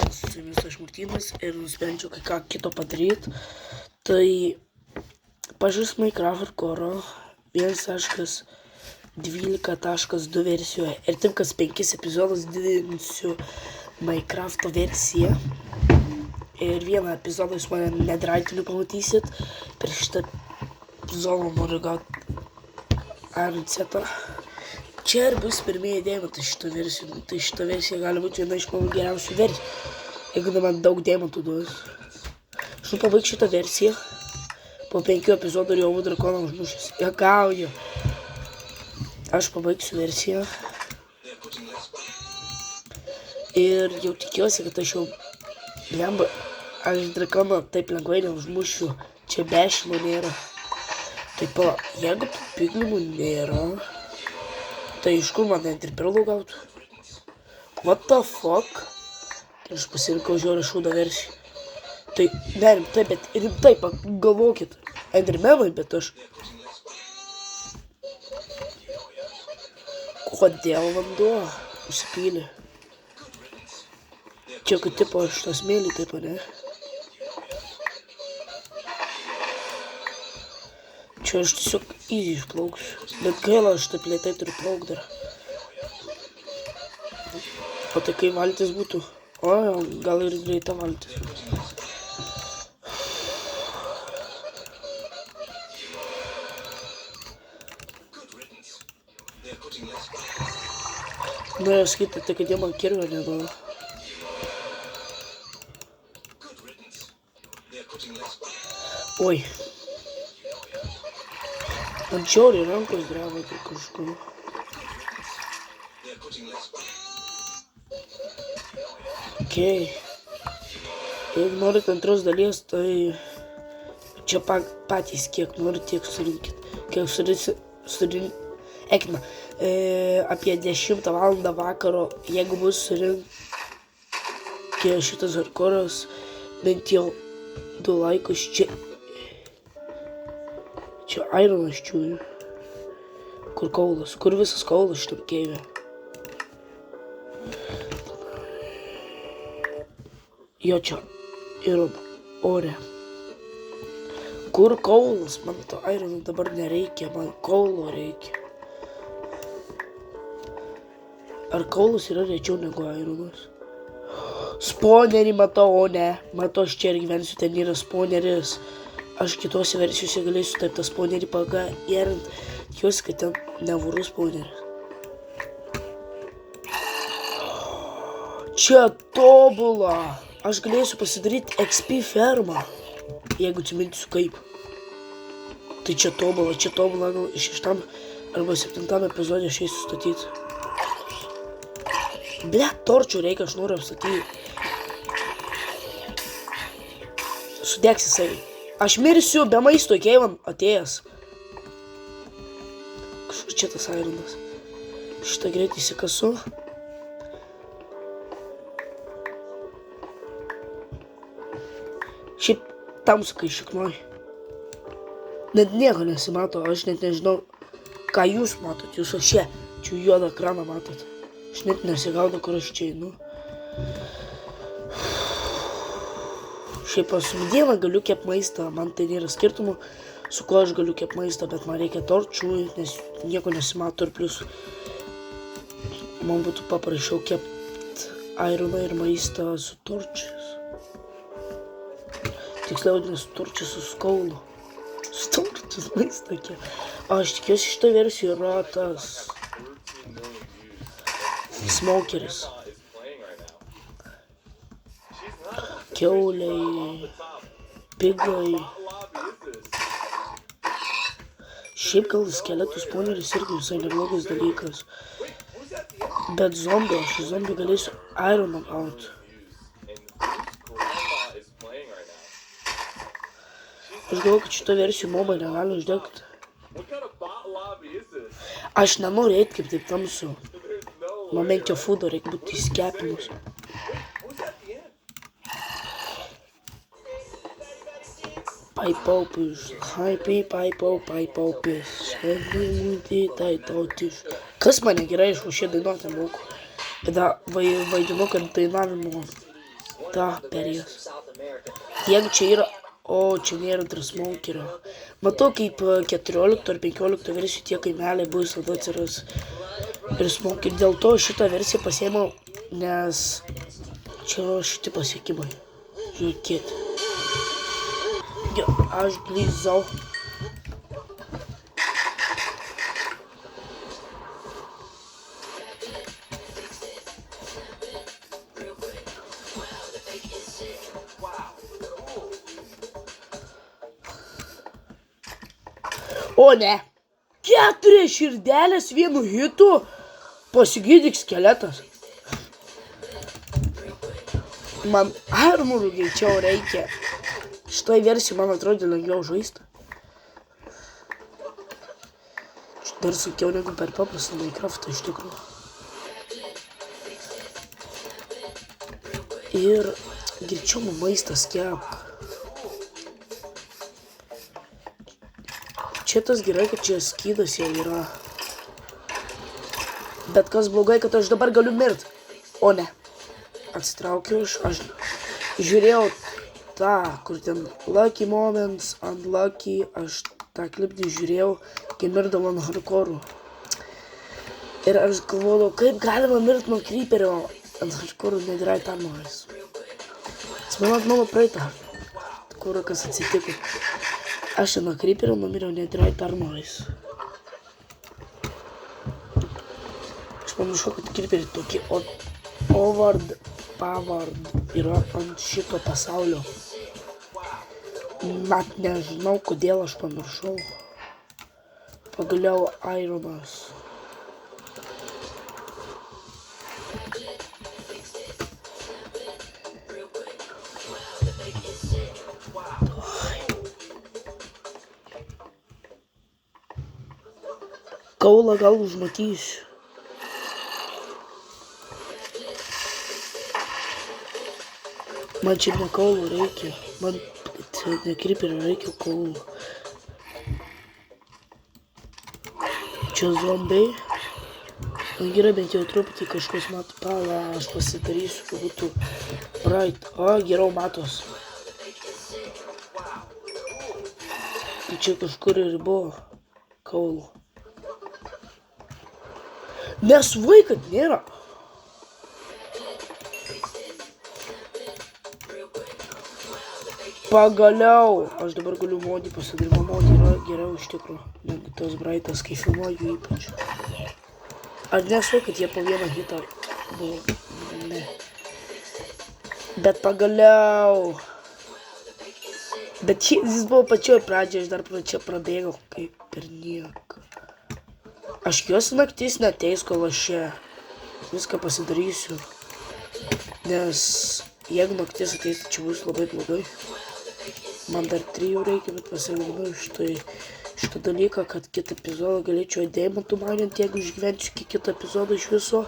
Su jumis aš Martynas ir nusprendžiau kai ką kito padaryti. Tai pažais Minecraft hardcore 1.12.2 versijoje. Ir taip kas 5 epizodus didinsiu Minecraft versiją. Ir vieną epizodą jūs mane nedraitiniu pamatysit. Per šitą epizodą noriu gauti Arncetą. Čia ir bus pirmieji deimantai šitą versiją. Tai šitą versiją gali būti viena iš mano geriausių versijų. Jeigu man daug deimantų duos. Aš pabaigsiu šitą versiją. Po 5 epizodų ir jau drakoną užmušęs. Juokauju. Aš pabaigsiu versiją. Ir jau tikiuosi, kad aš jau blemba. Aš drakoną taip lengvai neužmušiu. Čia bešimo nėra. Taip, jeigu piglimų nėra, tai iš kur man enderpearlų gauti? What the fuck? Ir aš pasirinkau žiaurę šūdą versiją. Tai nerimtai, bet rimtai pagalvokit. Endermenai, bet aš... Kodėl vanduo užsipylė? Čia kaip tipo šitą smėlį, taip, ne? Čia aš tiesiog easy išplauksiu. Bet gaila, aš taip lėtai turiu plaukti dar. O tai kai valtis būtų? O, gal ir greita valtis. Norėjau sakyti, tai kad jie man kirvio neduoda. Oi. Man žiauriai rankos dreba tai kažkur. Okei. Jeigu norit antros dalies, tai čia patys kiek norit, tiek surinkit. Kiek surinkit. Ekina. Apie 10 valandą vakaro, jeigu bus surinkė šitas hardcore'as, bent jau 2 laikus čia. Čia ironas čiūju. Kur kaulas? Kur visas kaulas šitam keivė? Jo čia yra ore. Kur kaulas? Man to irono dabar nereikia, man kaulo reikia. Ar kaulas yra rečiau negu ironas? Spawnerį matau, o ne. Matau, aš čia ir gyvensiu, ten yra spawneris. Aš kitose versijose galėsiu taip tą spawnerį pagerint. Tikiuosi, kad ten nevorų spawneris. Čia tobula. Aš galėsiu pasidaryti XP fermą. Jeigu atsiminsiu kaip. Tai čia tobula, gal iš 6 arba 7 epizodė aš eisiu statyti. Ble, torčių reikia, aš noriu apstatyti. Sudegs jisai. Aš mirsiu be maisto, keivan atėjęs. Kažkur čia tas ironas. Šitą greitai įsikasu. Šiaip tamsu, kai šiknoj. Net nieko nesimato, aš net nežinau, ką jūs matot. Jūs aš čia juodą ekraną matot. Aš net nesigaudau, kur aš čia einu. Šiaip su medieną galiu kep maistą, man tai nėra skirtumų, su kuo aš galiu kep maistą, bet man reikia torčių, nes nieko nesimato ir plius man būtų paprašiau kept ironą ir maistą su torčiais. Tiksliau, ne su torčiais, su skaulu. Su torčiais maistą kep. Aš tikiuosi šitą versiją yra tas smokeris. Kiauliai, pigai. Šiaip gal skeletų spawneris irgi visai neblogas dalykas. Bet zombio, aš zombio galėsiu ironą gauti. Aš galvoju, kad šitą versijų mobą negali uždegti. Aš nenoriu eiti kaip taip tamsu. Man bent jau foodo reikia būti įskepimus. Paipaupius, paipaupius, šedimūti tai tautiš. Kas mane gerai išruošė dainuoti moku? Tada vaidinu, kad dainavimo Ta, perėjus. Jeigu čia yra... O, čia nėra dar smokerio. Matau, kaip 14 ar 15 versijų tie kaimeliai bus, tada atsiras ir smokerio. Dėl to šitą versiją pasiėmiau, nes čia yra šitie pasiekimai. Žiūrėkit. Aš grįžau. O ne, 4 širdelės vienu hitu, pasigydyk skeletas. Man armorų greičiau reikia. Šitoj versijai man atrodo lengviau žaisti. Dar sunkiau negu per paprastą Minecraftą iš tikrųjų. Ir greičiau man maistas kepk. Čia tas gerai, kad čia skydas jau yra. Bet kas blogai, kad aš dabar galiu mirt. O ne. Atsitraukiu aš žiūrėjau tą, kur ten lucky moments, unlucky, aš tą klipnį žiūrėjau, kai mirdavo ant hardcore'ų. Ir aš galvodavau, kaip galima mirt nuo creeperio ant hardcore'ų netherite armorais. Atsimenat mano praeitą hardcore'ą, kas atsitiko. Aš nuo creeperio numiriau netherite armorais. Aš pamiršau, kad creeperiai tokie pavard yra ant šito pasaulio. Net nežinau, kodėl aš pamiršau. Pagaliau ironas. Kaulą gal užmatysiu. Man čia ne kaulų reikia. Man ne creeperio reikia kaulų. Čia zombiai. Man gerai bent jau truputį kažkas mato. Pala, aš pasidarysiu, kad būtų bright. O, geriau matos. Čia kažkur ir buvo kaulų. Nesuvai, kad nėra. Pagaliau. Aš dabar galiu modį pasidaryti. Modį yra geriau iš tikrųjų. Negu tos brightas, kai filmuoju ypač. Ar nesuvai, kad jie po vieną hitą buvo. Ne. Bet pagaliau. Bet jis buvo pačioj pradžioje. Aš dar čia prabėgau. Kaip ir nieko. Aš juos naktis neteis, kol aš čia viską pasidarysiu. Nes jeigu naktis ateis, tai čia bus labai blogai. Man dar 3 reikia, bet pasigaunu šitą dalyką, kad kitą epizodą galėčiau deimantų maginti, jeigu išgyvensiu iki kitą epizodą iš viso.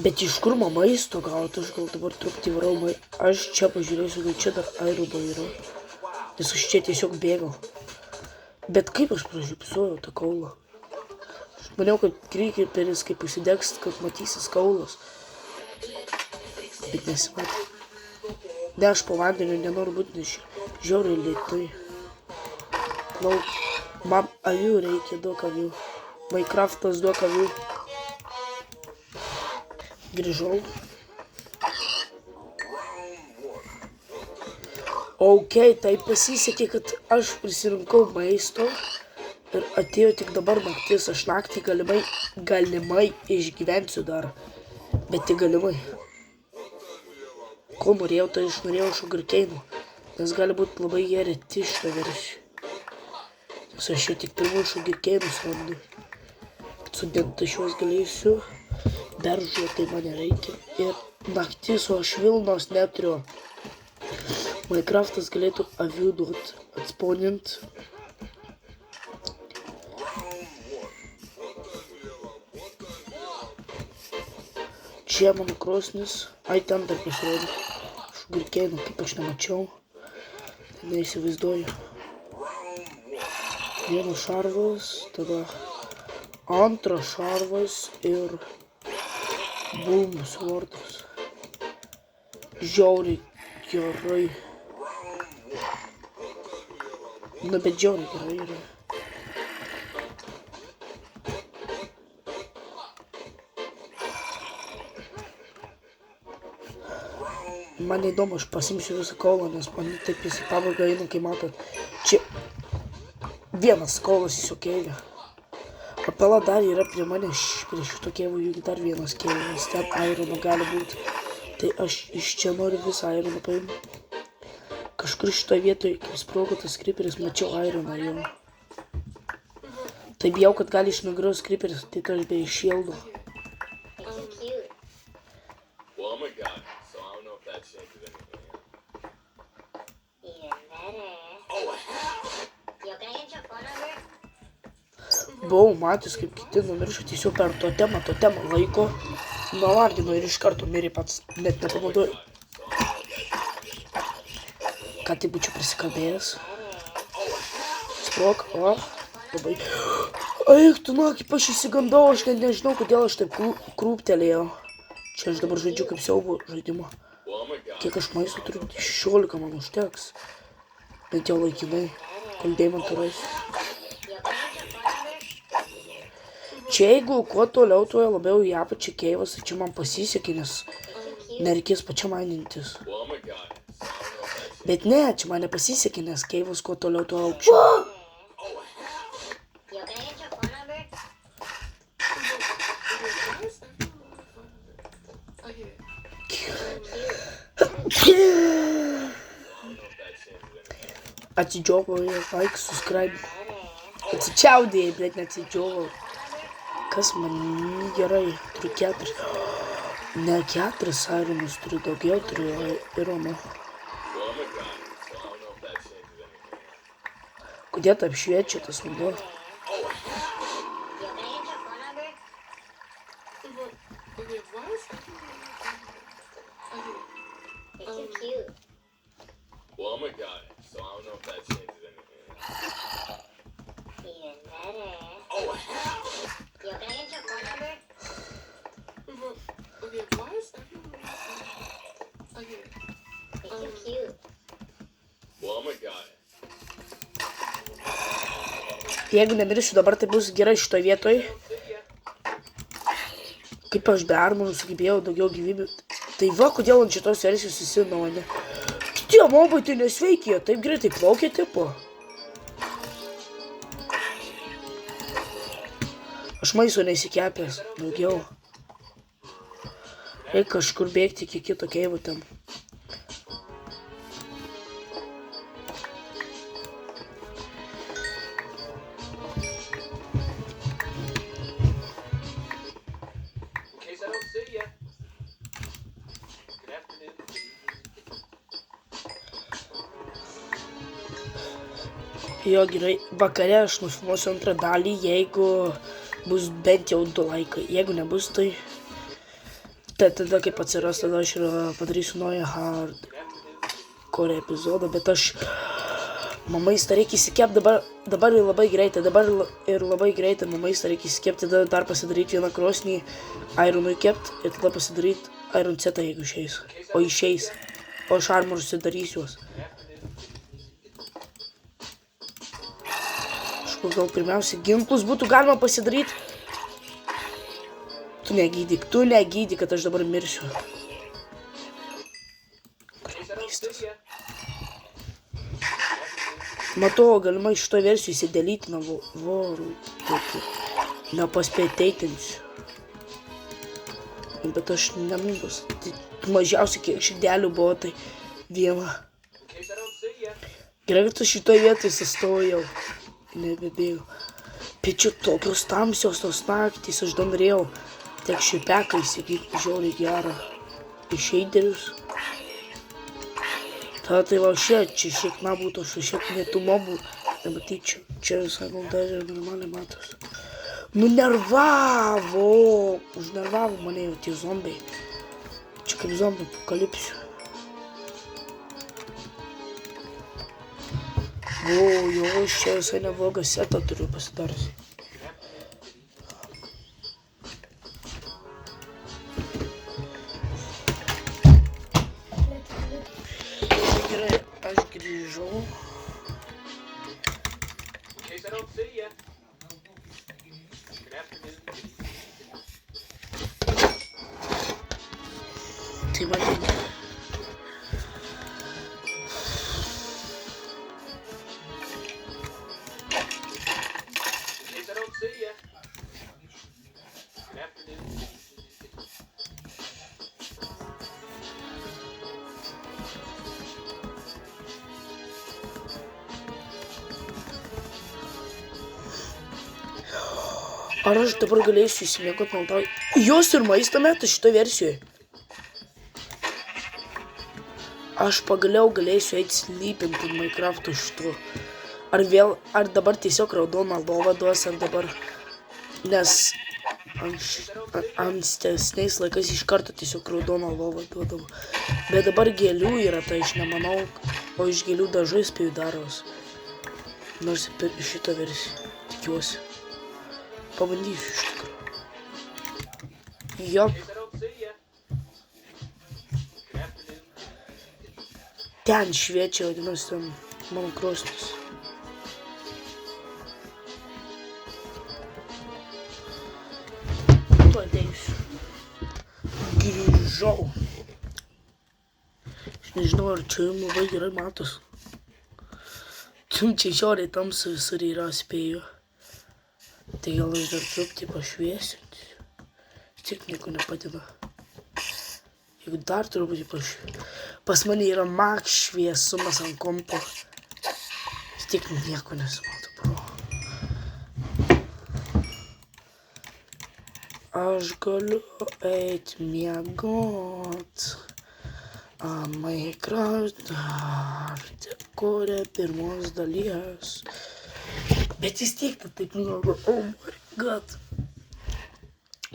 Bet iš kur man maisto gauti, aš gal dabar truputį varau. Aš čia pažiūrėsiu, gal čia dar airubo yra. Nes aš čia tiesiog bėgau. Bet kaip aš pražiūpsojau tą kaulą? Aš maniau, kad creeperis kaip užsidegs, kad matysis kaulas. Bet nesimatė. Ne, aš po vandeniu nenoriu būti, nes žiauriai lėtai. Plauk. Man avių reikia, daug avių. Minecraftas daug avių. Grįžau. Ok, tai pasisekė, kad aš prisirinkau maisto ir atėjo tik dabar naktis. Aš naktį galimai išgyvensiu dar, bet tik galimai. Ko norėjau, tai aš norėjau sugarkeino, nes gali būti labai jie reti šitą versiją. Nes aš jau tik pirmų sugarkeinus randu. Kad sudėti aš juos galėsiu, beržo tai man nereikia. Ir naktis, o aš vilnos neturiu. Minecraftas galėtų avių duoti atspaunint. Čia mano krosnis. Ai, ten dar pasirodė. Šugurkėnų, kaip aš nemačiau. Neįsivaizduoju. Vienas šarvas, tada antras šarvas ir boom svordas. žiauriai gerai. Nu, bet žiauriai gerai yra. Man įdomu, aš pasimsiu visą kovą, nes man taip jis į pabaigą eina, kai matot. Čia vienas kovas įsiokėlė. Papela dar yra prie manęs, prie šito kėvų, juk dar vienas kėvas, ten Irono gali būti. Tai aš iš čia noriu visą Ironą paimti. Kažkur šitoje vietoje, kaip sprogo tas Creeperis, mačiau Ironą jau. Tai bijau, kad gali išnagriaus Creeperis, tai aš be iššildo. Buvau matęs, kaip kiti numiršo tiesiog per totemą laiko nuvargino ir iš karto mirė pats, net nepamatuoju. Ką tai būčiau prisikalbėjęs. Sprok, o, labai. Eik, tu na, kaip aš įsigandau, aš net nežinau, kodėl aš taip krūptelėjau. Čia aš dabar žaidžiu kaip siaubo žaidimą. Kiek aš maisto turiu, 16 man užteks. Bent jau laikinai, kol deimantą rasiu. Čia jeigu kuo toliau, tuo labiau į apačią keivas, tai čia man pasisekė, nes nereikės pačiam ainintis. Bet ne, čia man nepasisekė, nes keivas kuo toliau, tuo aukščiau. Atsidžiovau, like, subscribe. Atsičiaudėjai, bet neatsidžiovau. Kas man gerai, turiu 4. Ne 4 Ironus, turiu daugiau, turiu Ironų. Kodėl taip šviečia tas vanduo? Jeigu nemirsiu dabar, tai bus gerai šitoje vietoje. Kaip aš be armorų sugebėjau daugiau gyvybių. Tai va, kodėl ant šitos versijos įsidino mane. Tie mobai tai nesveikė, taip greitai plaukia tipo. Aš maisto nesikepęs daugiau. Reikia kažkur bėgti iki kito keivo ten. Jo, gerai, vakare aš nufilmuosiu antrą dalį, jeigu bus bent jau 2 laikai. Jeigu nebus, tai tada kaip atsiras, tada aš padarysiu naują hardcore epizodą, bet aš maistą reikia įsikepti dabar ir labai greitai, maistą reikia įsikepti, tada dar pasidaryti vieną krosnį Ironui kepti ir tada pasidaryti Iron setą, jeigu išeis. O išeis. O aš armorus sudarysiuos. Gal pirmiausia ginklus būtų galima pasidaryti. Tu negydyk, kad aš dabar mirsiu. Maistas. Matau, galima iš šito versijų įsidėlytina vorų. Nepaspėteitinsiu. Bet aš nemybus. Tai mažiausiai kiek širdelių buvo, tai 1. Gerai, kad aš šitoje vietoje sustojau. Nebebėjau. Pečiu tokios tamsios tos naktys, aš dar norėjau tiek šipeką įsigyti, žiauriai gerą. Išeiderius. Tada tai va čia šiek nebūtų, aš šiek netų mobų nematyčiau. Čia visai gal dar ir normaliai matos. Nu užnervavo mane jau tie zombiai. Čia kaip zombiai apokalipsių. Jo, aš čia visai neblogą setą turiu pasidaręs. Gerai, aš grįžau. Tai vadinė. Ar aš dabar galėsiu įsimėgot maltauj? Jos ir maistą meta šitoj versijoje. Aš pagaliau galėsiu eiti slypinti Minecraft'o šito. Ar dabar tiesiog raudoną lovą duos, ar dabar... Nes ankstesniais laikais iš karto tiesiog raudoną lovą duodavo. Bet dabar gėlių yra, tai aš nemanau, o iš gėlių dažai spėjau daros. Nors per šitą versiją, tikiuosi. Pabandysiu iš tikrųjų. Jop. Ten šviečia, vadinasi, ten mano krosnis. Tuo ateisiu. Grįžau. Aš nežinau, ar čia jums labai gerai matos. Čia žiauriai tamsu visur yra, spėju. Tai gal aš dar truputį pašviesinsiu. Tik nieko nepadeda. Jeigu dar truputį pašviesinsiu. Pas mane yra max šviesumas ant kompo. Tik nieko nesimato, bro. Aš galiu eit miegot. Minecraft dar kuria pirmos dalies. Bet vis tiek taip nuogo, oh my god.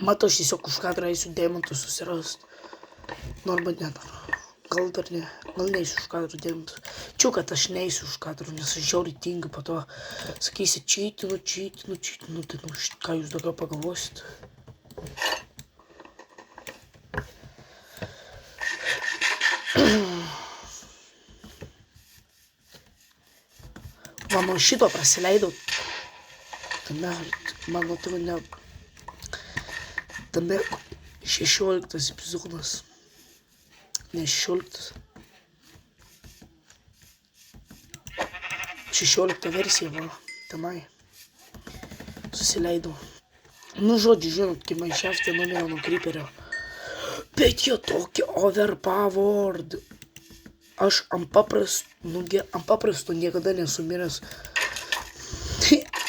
Matau, aš tiesiog už kadrą eisiu deimantus susirast. Nu arba ne dar. Gal dar ne. Gal neisiu už kadrų deimantus. Čiau, kad aš neisiu už kadrų, nes aš žiauriai tingiu po to. Sakysi, čytinu. Tai ką jūs daugiau pagalvosit? Mano šito prasileidau. Mano tavo ne... Tame 16 epizodas. Ne 16. 16 versija mano. Tenai. Susileidau. Nu žodžiu, žinot, kai Minecraft'e numėjo nuo creeperio. Bet jie tokie overpowered. Aš ant paprasto niekada nesu miręs.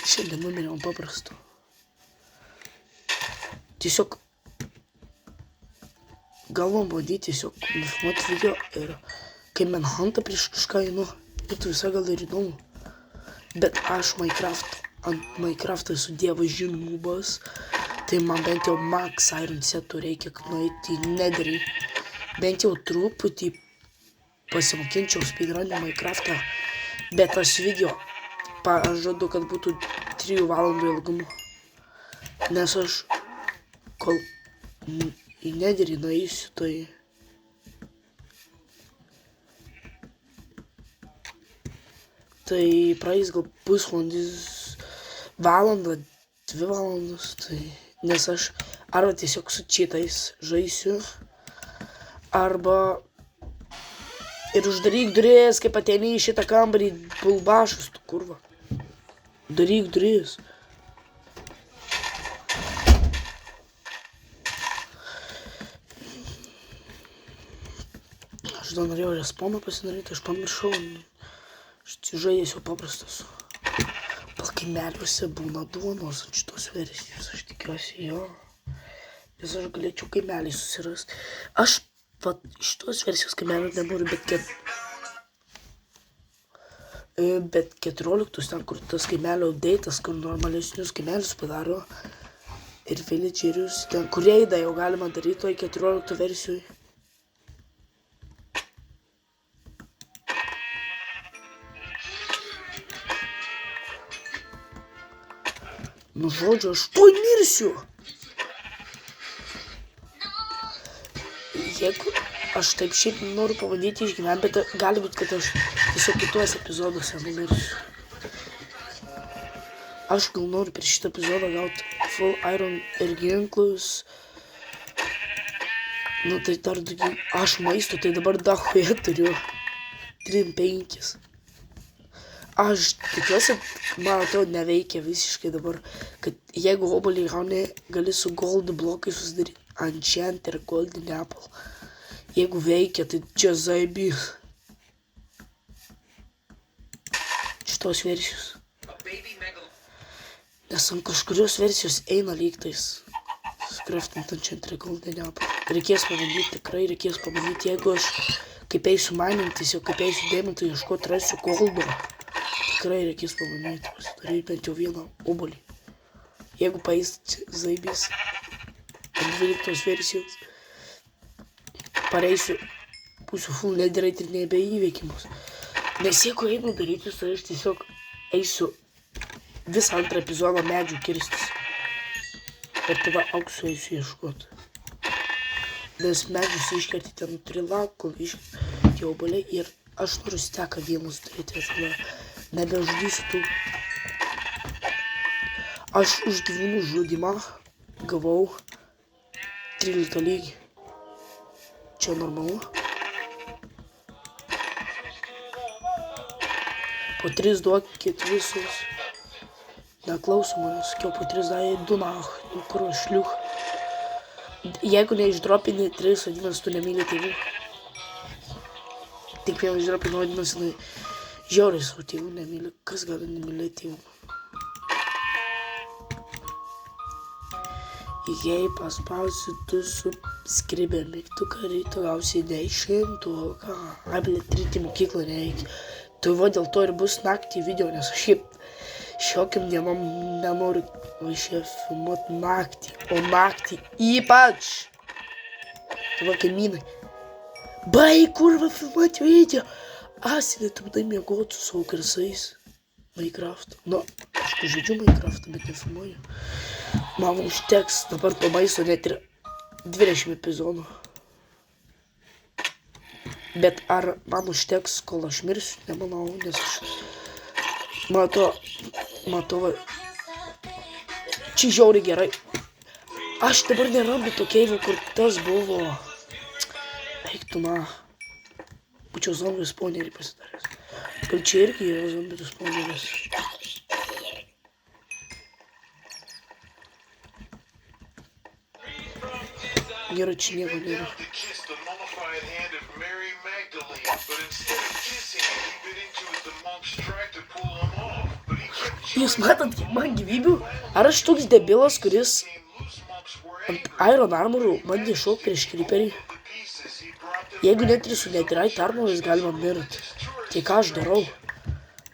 Šiandien numiriau ant paprasto. Tiesiog galvom bandyti tiesiog nufilmuoti video ir kai Manhuntą prieš kažką einu, būtų visai gal ir įdomu. Bet aš ant Minecraft'ą esu dievas žinubas, tai man bent jau max iron setų reikia, kad nueiti į netherį. Bent jau truputį pasimokinčiau speedrunį Minecraft'ą, bet tas video pažadu, kad būtų 3 valandų ilgumo. Nes aš kol į netherį nueisiu, tai praeis gal pusvalandis, valanda, 2 valandos, tai nes aš arba tiesiog su cheatais žaisiu, arba ir uždaryk duris, kaip ateini į šitą kambarį, bulbašus, tu kurva. Daryk duris. Aš dar norėjau respawną pasidaryti, aš pamiršau. Aš žaidęs jau paprastas. Kaimeliuose būna duonos ant šitos versijos, aš tikiuosi jo. Nes aš galėčiau kaimelį susirasti. Aš šitos versijos kaimelių nenoriu, bet 14 ten, kur tas kaimelio update'as, kur normalesnius kaimelius padaro. Ir villagerius ten, kur reidą jau galima daryti toj 14 versijoje. Nu žodžiu, aš tuoj mirsiu. Jeigu aš taip šiaip noriu pabandyti išgyventi, bet gali būti, kad aš tiesiog kituose epizoduose numirsiu. Aš gal noriu per šitą epizodą gauti full iron ir ginklus. Nu tai dar aš maisto, tai dabar dahuje turiu 3-5. Aš tikiuosi, man atrodo, neveikia visiškai dabar, kad jeigu obuolį gauni, gali su gold blokai susidaryti enchant ir golden apple. Jeigu veikia, tai čia zaibys. Šitos versijos. Nes ant kažkurios versijos eina lygtais. Skraftant enchant ir golden apple. Reikės pabandyti, tikrai reikės pabandyti, jeigu aš kaip eisiu minintis, jau kaip eisiu deimantų ieškoti, rasiu goldo. Tikrai reikės pabandyti, pasidaryti bent jau vieną obuolį. Jeigu paeis zaibys ant 12 versijos, pareisiu, būsiu full netherite ir nebeįveikimus. Nes jeigu einu daryti, tai aš tiesiog eisiu visą antrą epizodą medžių kirstis. Ir tada aukso eisiu ieškoti. Nes medžius iškerti ten turi lakų, iškerti obuoliai ir aš noriu steką vienus daryti. Tada nebežudysiu tų. Aš už gyvūnų žudimą gavau 13 lygį. Čia normalu. Po 3 duokit visus. Neklauso manęs, sakiau, po 3 davė 2 nach. Nu kur šliuch. Jeigu neišdropini 3, vadinasi, tu nemyli tėvų. Tik vieną išdropini, vadinasi, žiauriai savo tėvų nemyli. Kas gali nemylėti tėvų? Jei paspausi tu subscribe mygtuką, ryto gausi 10. Abilė 3 mokyklą reikia. Tai va dėl to ir bus naktį video, nes aš šiaip šiokiam dienom nenoriu važiuoti filmuoti naktį, o naktį ypač. Tai va kaimynai. Baig kurva filmuoti video. Asilė, tu būdai mėgoti su savo garsais. Minecraft. Nu, aš žaidžiu Minecraft, bet nefilmuoju. Man užteks dabar to maisto net ir 20 epizodų. Bet ar man užteks, kol aš mirsiu, nemanau, nes aš matau, čia žiauriai gerai. Aš dabar nerandu to keivio, kur tas buvo. Eiktų, būčiau zombių spawnerį pasidaręs. Gal čia irgi yra zombių spawneris. Gerai, čia nieko nėra. Jūs matot, kiek man gyvybių? Ar aš toks debilas, kuris ant Iron Armorų bandė šokti prieš creeperį? Jeigu net ir su netherite armorais galima mirti, tai ką aš darau?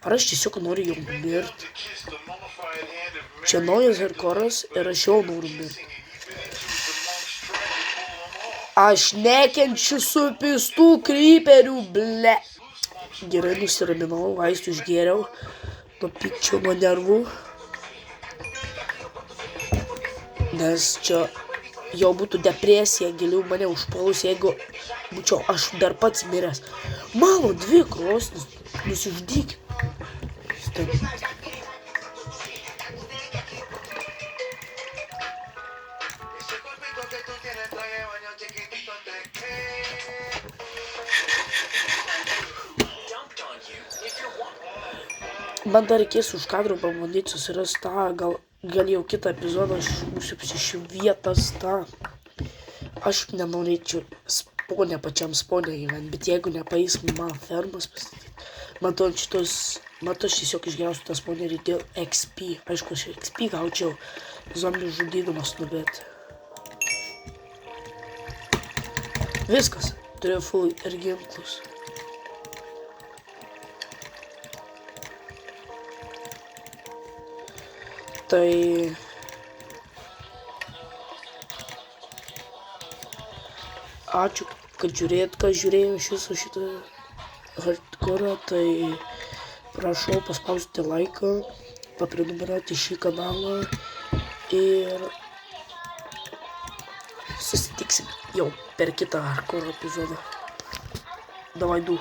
Ar aš tiesiog noriu jau mirti? Čia naujas hardcore'as ir aš jau noriu mirti. Aš nekenčiu supistų creeperių, ble. Gerai nusiraminau, vaistų išgėriau. Nuo pykčio, nuo nervų. Nes čia jau būtų depresija giliau mane užpuolus, jeigu būčiau aš dar pats miręs. Mano 2 krosnis, nusižudyk. Man dar reikės už kadro pabandyti susirasti tą, gal jau kitą epizodą aš būsiu apsišvietęs tą. Aš nenorėčiau pačiam spawnė gyventi, bet jeigu nepaeis man fermas pastatyti. Matau, aš tiesiog išgeriausiu tą spawnerį dėl XP. Aišku, aš XP gaučiau zombių žudydamas, bet viskas, turėjau full ir ginklus. Tai ačiū, kad žiūrėjo iš viso šitą hardcore'ą, tai prašau paspausti laiką, paprenumeruoti šį kanalą ir susitiksime. jau per kitą hardcore epizodą. Давай, du.